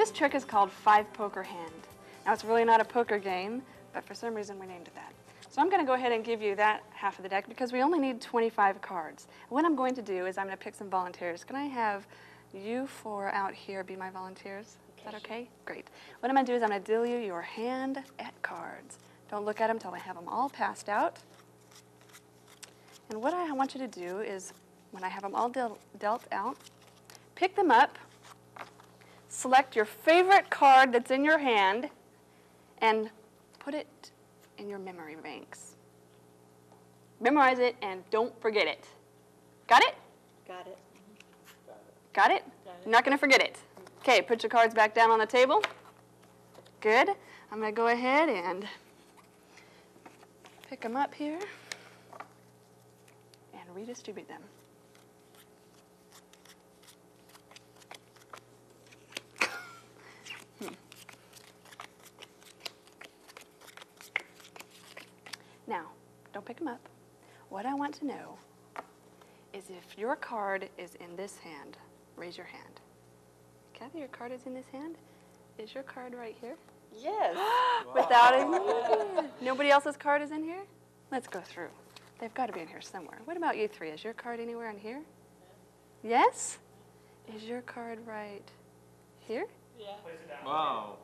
This trick is called 5 Poker Hand. Now it's really not a poker game, but for some reason we named it that. So I'm going to go ahead and give you that half of the deck because we only need 25 cards. What I'm going to do is I'm going to pick some volunteers. Can I have you 4 out here be my volunteers? Is that okay? Great. What I'm going to do is I'm going to deal you your hand at cards. Don't look at them until I have them all passed out. And what I want you to do is, when I have them all dealt out, pick them up, select your favorite card that's in your hand, and put it in your memory banks. Memorize it and don't forget it. Got it? Got it. Got it? You're not going to forget it. Okay, put your cards back down on the table. Good. I'm going to go ahead and pick them up here and redistribute them. Now, don't pick them up. What I want to know is if your card is in this hand, raise your hand. Kathy, your card is in this hand? Is your card right here? Yes. Without it? Nobody else's card is in here? Let's go through. They've got to be in here somewhere. What about you 3? Is your card anywhere in here? Yes? Is your card right here? Yeah. Wow.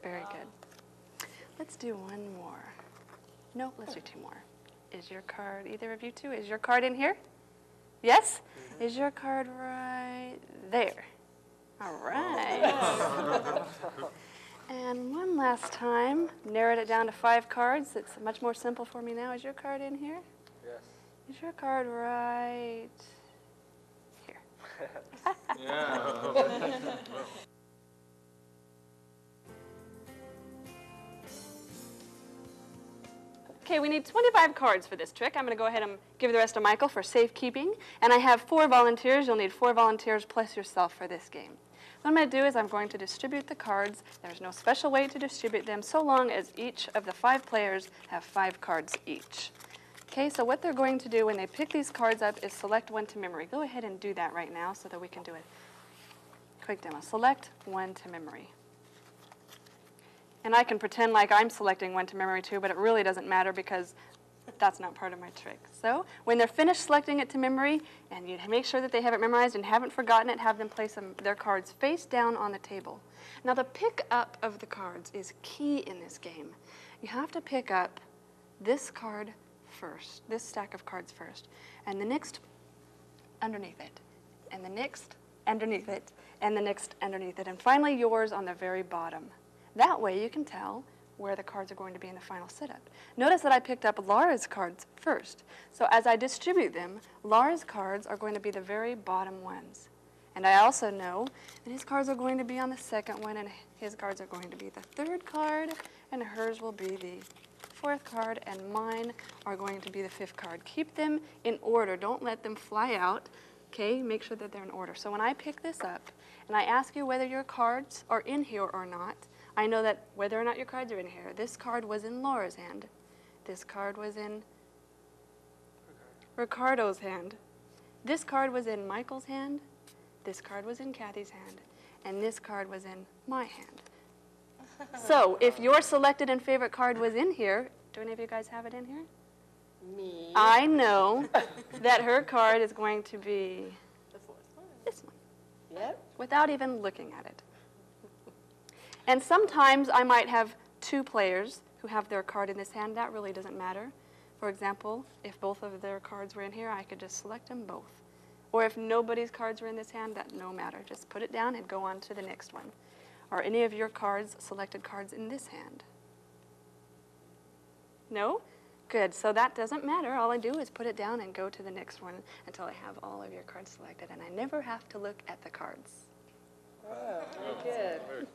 Very good. Let's do one more. No, let's do 2 more. Is your card, either of you 2, is your card in here? Yes? Is your card right there? All right. And one last time, narrowed it down to 5 cards. It's much more simple for me now. Is your card in here? Yes. Is your card right here? Yeah. Okay, we need 25 cards for this trick. I'm going to go ahead and give the rest to Michael for safekeeping. And I have 4 volunteers. You'll need 4 volunteers plus yourself for this game. What I'm going to do is I'm going to distribute the cards. There's no special way to distribute them so long as each of the 5 players have 5 cards each. Okay, so what they're going to do when they pick these cards up is select one to memory. Go ahead and do that right now so that we can do a quick demo. Select one to memory. And I can pretend like I'm selecting one to memory too, but it really doesn't matter because that's not part of my trick. So when they're finished selecting it to memory, and you make sure that they have it memorized and haven't forgotten it, have them place their cards face down on the table. Now the pick up of the cards is key in this game. You have to pick up this card first, this stack of cards first, and the next underneath it, and the next underneath it, and the next underneath it, and finally yours on the very bottom. That way you can tell where the cards are going to be in the final setup. Notice that I picked up Laura's cards first. So as I distribute them, Laura's cards are going to be the very bottom ones. And I also know that his cards are going to be on the second one, and his cards are going to be the 3rd card, and hers will be the 4th card, and mine are going to be the 5th card. Keep them in order. Don't let them fly out. Okay, make sure that they're in order. So when I pick this up, and I ask you whether your cards are in here or not, I know that whether or not your cards are in here, this card was in Laura's hand. This card was in Ricardo's hand. This card was in Michael's hand. This card was in Kathy's hand. And this card was in my hand. So if your selected and favorite card was in here, do any of you guys have it in here? Me. I know that her card is going to be The 4th one. this one, Yep. without even looking at it. And sometimes I might have 2 players who have their card in this hand. That really doesn't matter. For example, if both of their cards were in here, I could just select them both. Or if nobody's cards were in this hand, that no matter. Just put it down and go on to the next one. Are any of your cards, selected cards, in this hand? No? Good. So that doesn't matter. All I do is put it down and go to the next one until I have all of your cards selected. And I never have to look at the cards. Oh, very good.